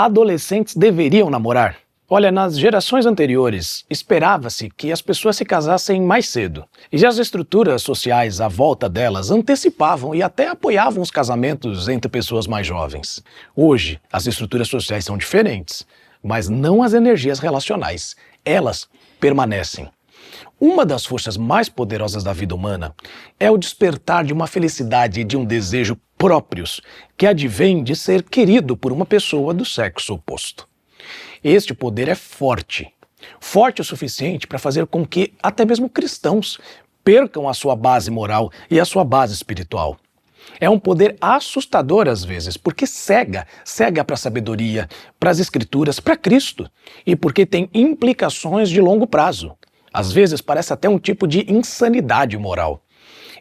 Adolescentes deveriam namorar? Olha, nas gerações anteriores, esperava-se que as pessoas se casassem mais cedo. E as estruturas sociais à volta delas antecipavam e até apoiavam os casamentos entre pessoas mais jovens. Hoje, as estruturas sociais são diferentes, mas não as energias relacionais. Elas permanecem. Uma das forças mais poderosas da vida humana é o despertar de uma felicidade e de um desejo próprios que advém de ser querido por uma pessoa do sexo oposto. Este poder é forte, forte o suficiente para fazer com que até mesmo cristãos percam a sua base moral e a sua base espiritual. É um poder assustador às vezes, porque cega para a sabedoria, para as escrituras, para Cristo, e porque tem implicações de longo prazo. Às vezes parece até um tipo de insanidade moral.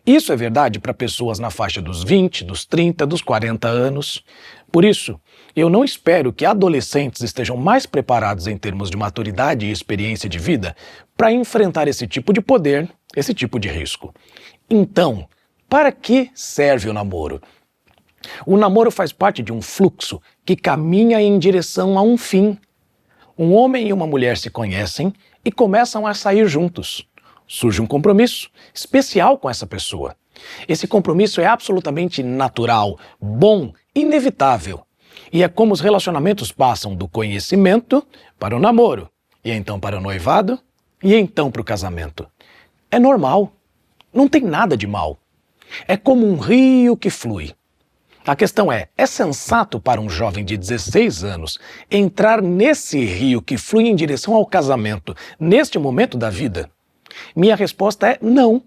Isso é verdade para pessoas na faixa dos 20, dos 30, dos 40 anos. Por isso, eu não espero que adolescentes estejam mais preparados em termos de maturidade e experiência de vida para enfrentar esse tipo de poder, esse tipo de risco. Então, para que serve o namoro? O namoro faz parte de um fluxo que caminha em direção a um fim. Um homem e uma mulher se conhecem e começam a sair juntos. Surge um compromisso especial com essa pessoa. Esse compromisso é absolutamente natural, bom, inevitável. E é como os relacionamentos passam do conhecimento para o namoro, e então para o noivado, e então para o casamento. É normal, não tem nada de mal. É como um rio que flui. A questão é sensato para um jovem de 16 anos entrar nesse rio que flui em direção ao casamento, neste momento da vida? Minha resposta é não.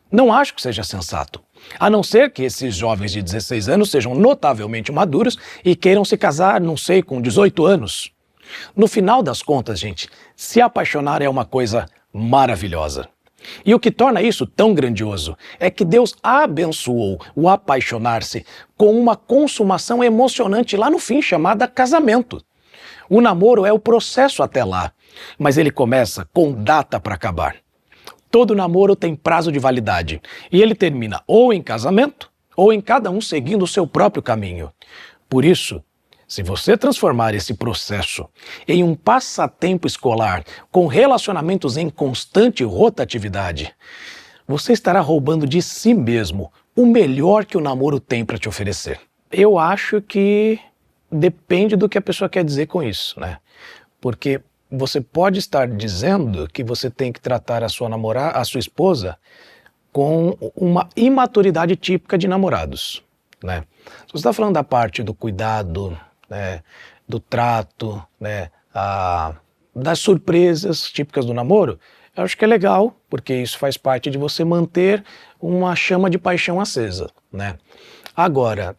Não acho que seja sensato. A não ser que esses jovens de 16 anos sejam notavelmente maduros e queiram se casar, não sei, com 18 anos. No final das contas, gente, se apaixonar é uma coisa maravilhosa. E o que torna isso tão grandioso é que Deus abençoou o apaixonar-se com uma consumação emocionante lá no fim, chamada casamento. O namoro é o processo até lá, mas ele começa com data para acabar. Todo namoro tem prazo de validade e ele termina ou em casamento ou em cada um seguindo o seu próprio caminho. Por isso, se você transformar esse processo em um passatempo escolar com relacionamentos em constante rotatividade, você estará roubando de si mesmo o melhor que o namoro tem para te oferecer. Eu acho que depende do que a pessoa quer dizer com isso, né? Porque você pode estar dizendo que você tem que tratar a sua esposa com uma imaturidade típica de namorados, né? Se você está falando da parte do cuidado, né, do trato, né, das surpresas típicas do namoro, eu acho que é legal, porque isso faz parte de você manter uma chama de paixão acesa, né? Agora,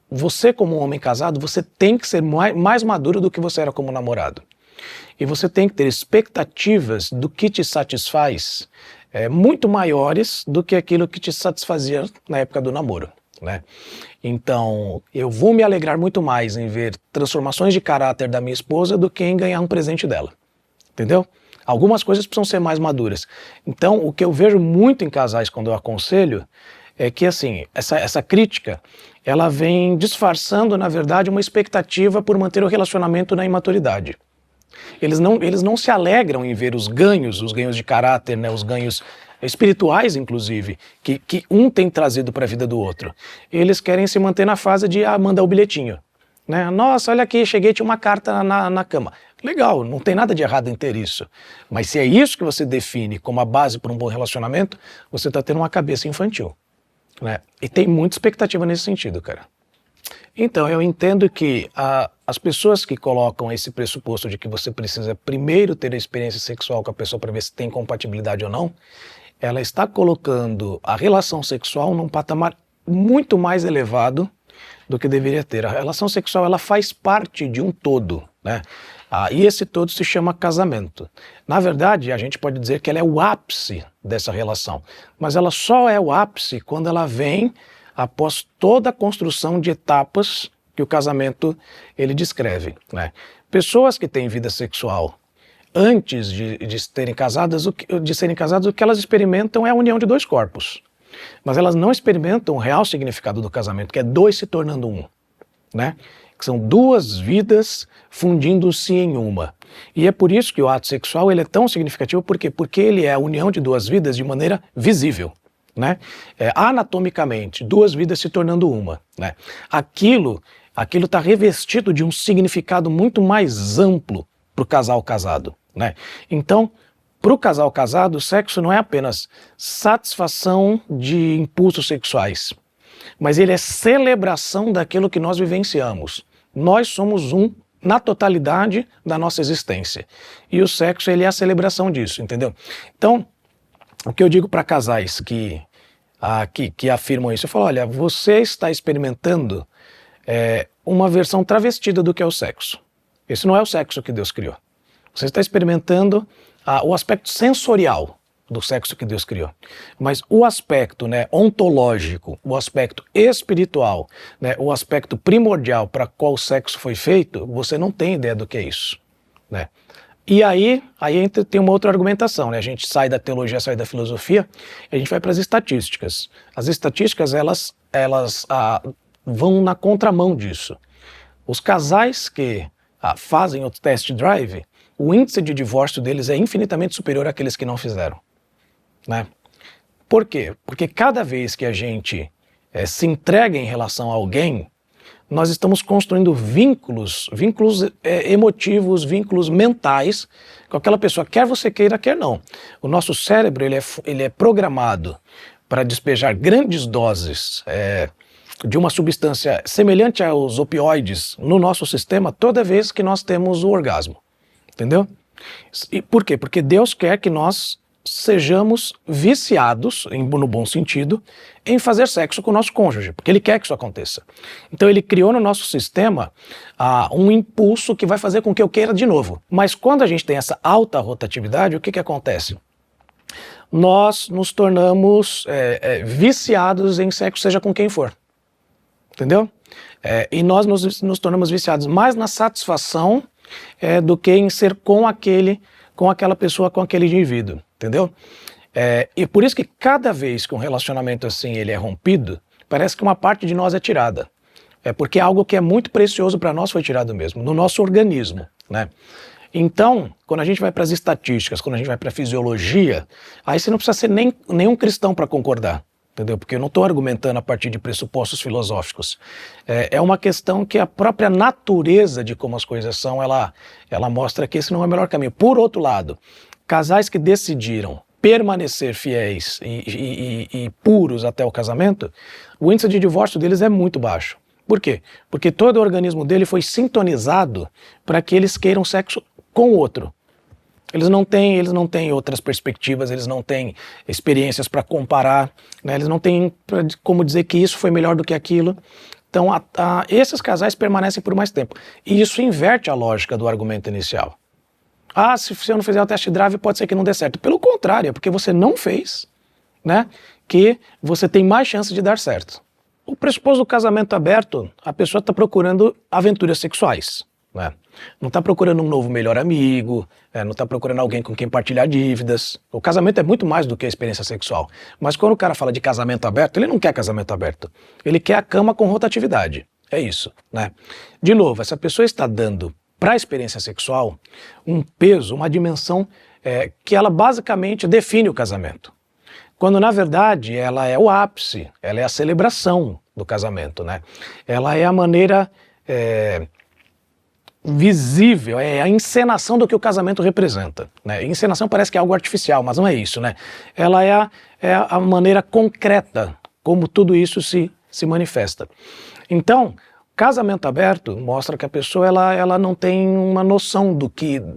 você como um homem casado, você tem que ser mais maduro do que você era como namorado. E você tem que ter expectativas do que te satisfaz muito maiores do que aquilo que te satisfazia na época do namoro, né? Então, eu vou me alegrar muito mais em ver transformações de caráter da minha esposa do que em ganhar um presente dela, entendeu? Algumas coisas precisam ser mais maduras. Então, o que eu vejo muito em casais quando eu aconselho é que, assim, essa crítica, ela vem disfarçando, na verdade, uma expectativa por manter o relacionamento na imaturidade. Eles não se alegram em ver os ganhos de caráter, né, os ganhos espirituais, inclusive, que um tem trazido para a vida do outro. Eles querem se manter na fase de mandar o bilhetinho, né? Nossa, olha aqui, cheguei, tinha uma carta na cama. Legal, não tem nada de errado em ter isso. Mas se é isso que você define como a base para um bom relacionamento, você está tendo uma cabeça infantil, né? E tem muita expectativa nesse sentido, cara. Então, eu entendo que as pessoas que colocam esse pressuposto de que você precisa primeiro ter a experiência sexual com a pessoa para ver se tem compatibilidade ou não, ela está colocando a relação sexual num patamar muito mais elevado do que deveria ter. A relação sexual, ela faz parte de um todo, né? E esse todo se chama casamento. Na verdade, a gente pode dizer que ela é o ápice dessa relação, mas ela só é o ápice quando ela vem após toda a construção de etapas que o casamento ele descreve, né? Pessoas que têm vida sexual antes de serem casadas, o que elas experimentam é a união de dois corpos. Mas elas não experimentam o real significado do casamento, que é dois se tornando um, né? que são duas vidas fundindo-se em uma. E é por isso que o ato sexual ele é tão significativo, por quê? Porque ele é a união de duas vidas de maneira visível, né? Anatomicamente, duas vidas se tornando uma, né? Aquilo está revestido de um significado muito mais amplo para o casal casado, né? Então, para o casal casado, o sexo não é apenas satisfação de impulsos sexuais, mas ele é celebração daquilo que nós vivenciamos. Nós somos um na totalidade da nossa existência. E o sexo ele é a celebração disso, entendeu? Então, o que eu digo para casais que afirmam isso, eu falo, olha, você está experimentando uma versão travestida do que é o sexo. Esse não é o sexo que Deus criou. Você está experimentando o aspecto sensorial do sexo que Deus criou. Mas o aspecto, né, ontológico, o aspecto espiritual, né, o aspecto primordial para qual o sexo foi feito, você não tem ideia do que é isso, né? E aí tem uma outra argumentação, né? A gente sai da teologia, sai da filosofia, e a gente vai para as estatísticas. As estatísticas, elas vão na contramão disso. Os casais que fazem o test drive, o índice de divórcio deles é infinitamente superior àqueles que não fizeram, né? Por quê? Porque cada vez que a gente se entrega em relação a alguém, nós estamos construindo vínculos emotivos, vínculos mentais com aquela pessoa, quer você queira, quer não. O nosso cérebro ele é programado para despejar grandes doses de uma substância semelhante aos opioides no nosso sistema toda vez que nós temos o orgasmo. Entendeu? E por quê? Porque Deus quer que nós sejamos viciados, no bom sentido, em fazer sexo com o nosso cônjuge, porque Ele quer que isso aconteça. Então Ele criou no nosso sistema um impulso que vai fazer com que eu queira de novo. Mas quando a gente tem essa alta rotatividade, o que acontece? Nós nos tornamos viciados em sexo, seja com quem for. Entendeu? E nós nos tornamos viciados mais na satisfação do que em ser com aquela pessoa, com aquele indivíduo, entendeu? E por isso que cada vez que um relacionamento assim ele é rompido, parece que uma parte de nós é tirada. Porque algo que é muito precioso para nós foi tirado mesmo, no nosso organismo, né? Então, quando a gente vai para as estatísticas, quando a gente vai para a fisiologia, aí você não precisa ser nenhum cristão para concordar. Entendeu? Porque eu não estou argumentando a partir de pressupostos filosóficos. É uma questão que a própria natureza de como as coisas são, ela mostra que esse não é o melhor caminho. Por outro lado, casais que decidiram permanecer fiéis e puros até o casamento, o índice de divórcio deles é muito baixo. Por quê? Porque todo o organismo dele foi sintonizado para que eles queiram sexo com o outro. Eles não têm outras perspectivas, eles não têm experiências para comparar, né? Eles não têm como dizer que isso foi melhor do que aquilo. Então, esses casais permanecem por mais tempo. E isso inverte a lógica do argumento inicial. Se eu não fizer o test drive, pode ser que não dê certo. Pelo contrário, é porque você não fez, né, que você tem mais chance de dar certo. O pressuposto do casamento aberto, a pessoa está procurando aventuras sexuais, né? Não está procurando um novo melhor amigo, não está procurando alguém com quem partilhar dívidas. O casamento é muito mais do que a experiência sexual. Mas quando o cara fala de casamento aberto, ele não quer casamento aberto. Ele quer a cama com rotatividade. É isso, né? De novo, essa pessoa está dando para a experiência sexual um peso, uma dimensão que ela basicamente define o casamento. Quando na verdade ela é o ápice, ela é a celebração do casamento, né? Ela é a maneira visível, é a encenação do que o casamento representa, né? Encenação parece que é algo artificial, mas não é isso, né? Ela é a maneira concreta como tudo isso se manifesta. Então, casamento aberto mostra que a pessoa ela não tem uma noção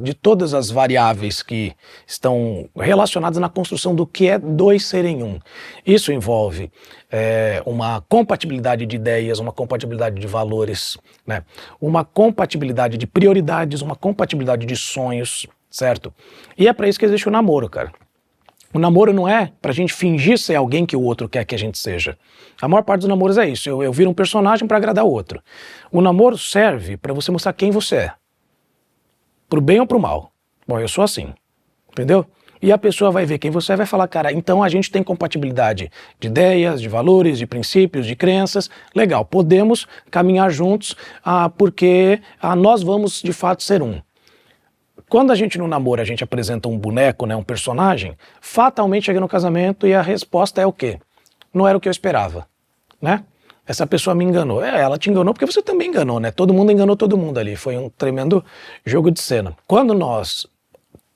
de todas as variáveis que estão relacionadas na construção do que é dois serem um. Isso envolve uma compatibilidade de ideias, uma compatibilidade de valores, né? Uma compatibilidade de prioridades, uma compatibilidade de sonhos, certo? E é para isso que existe o namoro, cara. O namoro não é pra gente fingir ser alguém que o outro quer que a gente seja. A maior parte dos namoros é isso, eu viro um personagem pra agradar o outro. O namoro serve pra você mostrar quem você é. Pro bem ou pro mal. Bom, eu sou assim, entendeu? E a pessoa vai ver quem você é e vai falar, cara, então a gente tem compatibilidade de ideias, de valores, de princípios, de crenças. Legal, podemos caminhar juntos porque nós vamos de fato ser um. Quando a gente no namoro, a gente apresenta um boneco, né, um personagem, fatalmente chega no casamento e a resposta é o quê? Não era o que eu esperava, né? Essa pessoa me enganou. Ela te enganou porque você também enganou, né? Todo mundo enganou todo mundo ali. Foi um tremendo jogo de cena. Quando nós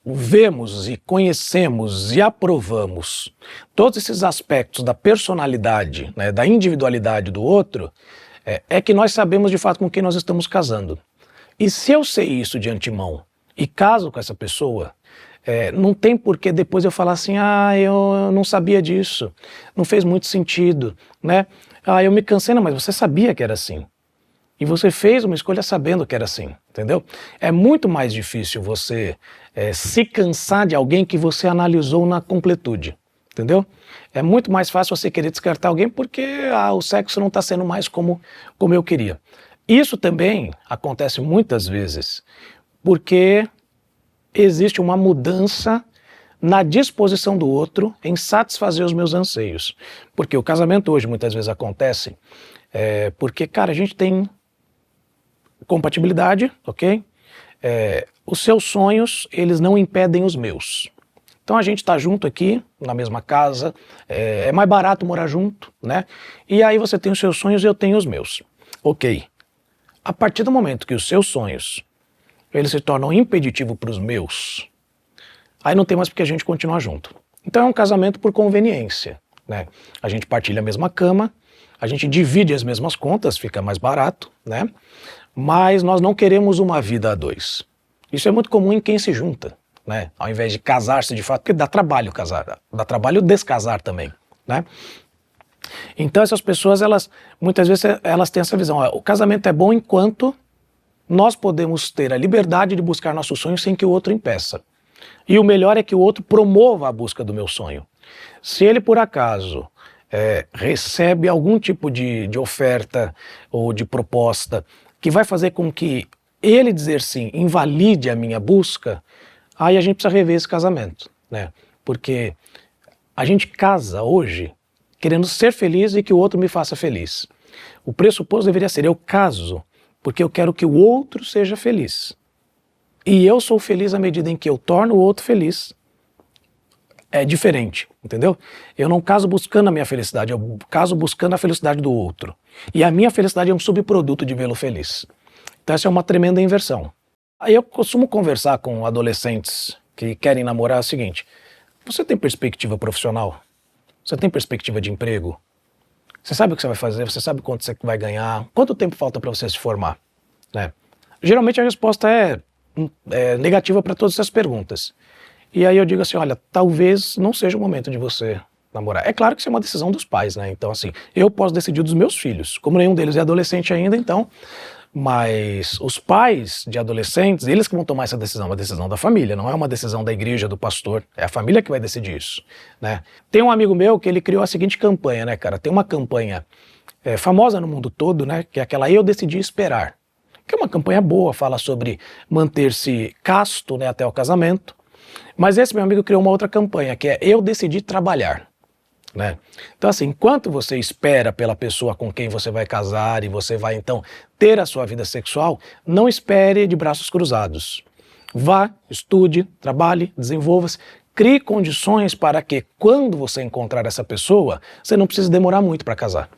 vemos e conhecemos e aprovamos todos esses aspectos da personalidade, né, da individualidade do outro, é que nós sabemos de fato com quem nós estamos casando. E se eu sei isso de antemão e caso com essa pessoa, não tem por que depois eu falar assim, eu não sabia disso, não fez muito sentido, né? Eu me cansei, não, mas você sabia que era assim. E você fez uma escolha sabendo que era assim, entendeu? É muito mais difícil você se cansar de alguém que você analisou na completude, entendeu? É muito mais fácil você querer descartar alguém porque o sexo não está sendo mais como eu queria. Isso também acontece muitas vezes porque existe uma mudança na disposição do outro em satisfazer os meus anseios. Porque o casamento hoje muitas vezes acontece porque, cara, a gente tem compatibilidade, ok? Os seus sonhos, eles não impedem os meus. Então a gente está junto aqui, na mesma casa, é mais barato morar junto, né? E aí você tem os seus sonhos e eu tenho os meus. Ok. A partir do momento que os seus sonhos, eles se tornam impeditivos para os meus, aí não tem mais porque a gente continuar junto. Então é um casamento por conveniência, né? A gente partilha a mesma cama, a gente divide as mesmas contas, fica mais barato, né? Mas nós não queremos uma vida a dois. Isso é muito comum em quem se junta, né? Ao invés de casar-se de fato, porque dá trabalho casar, dá trabalho descasar também, né? Então essas pessoas, muitas vezes elas têm essa visão, o casamento é bom enquanto nós podemos ter a liberdade de buscar nossos sonhos sem que o outro impeça. E o melhor é que o outro promova a busca do meu sonho. Se ele por acaso recebe algum tipo de oferta ou de proposta que vai fazer com que ele dizer sim invalide a minha busca, aí a gente precisa rever esse casamento, né? Porque a gente casa hoje querendo ser feliz e que o outro me faça feliz. O pressuposto deveria ser, eu caso porque eu quero que o outro seja feliz. E eu sou feliz à medida em que eu torno o outro feliz. É diferente, entendeu? Eu não caso buscando a minha felicidade, eu caso buscando a felicidade do outro. E a minha felicidade é um subproduto de vê-lo feliz. Então essa é uma tremenda inversão. Aí eu costumo conversar com adolescentes que querem namorar o seguinte, você tem perspectiva profissional? Você tem perspectiva de emprego? Você sabe o que você vai fazer? Você sabe quanto você vai ganhar? Quanto tempo falta para você se formar? Né? Geralmente a resposta é negativa para todas essas perguntas. E aí eu digo assim, olha, talvez não seja o momento de você namorar. É claro que isso é uma decisão dos pais, né? Então assim, eu posso decidir dos meus filhos. Como nenhum deles é adolescente ainda, então... Mas os pais de adolescentes, eles que vão tomar essa decisão, uma decisão da família, não é uma decisão da igreja, do pastor, é a família que vai decidir isso, né? Tem um amigo meu que ele criou a seguinte campanha, né, cara? Tem uma campanha famosa no mundo todo, né, que é aquela Eu Decidi Esperar, que é uma campanha boa, fala sobre manter-se casto, né, até o casamento, mas esse meu amigo criou uma outra campanha, que é Eu Decidi Trabalhar. Né? Então assim, enquanto você espera pela pessoa com quem você vai casar e você vai então ter a sua vida sexual, não espere de braços cruzados. Vá, estude, trabalhe, desenvolva-se, crie condições para que quando você encontrar essa pessoa, você não precise demorar muito para casar.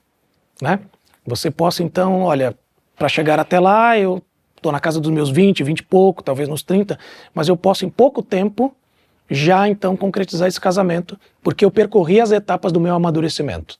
Né? Você possa então, olha, para chegar até lá eu estou na casa dos meus 20 e pouco, talvez nos 30, mas eu posso em pouco tempo já então concretizar esse casamento, porque eu percorri as etapas do meu amadurecimento.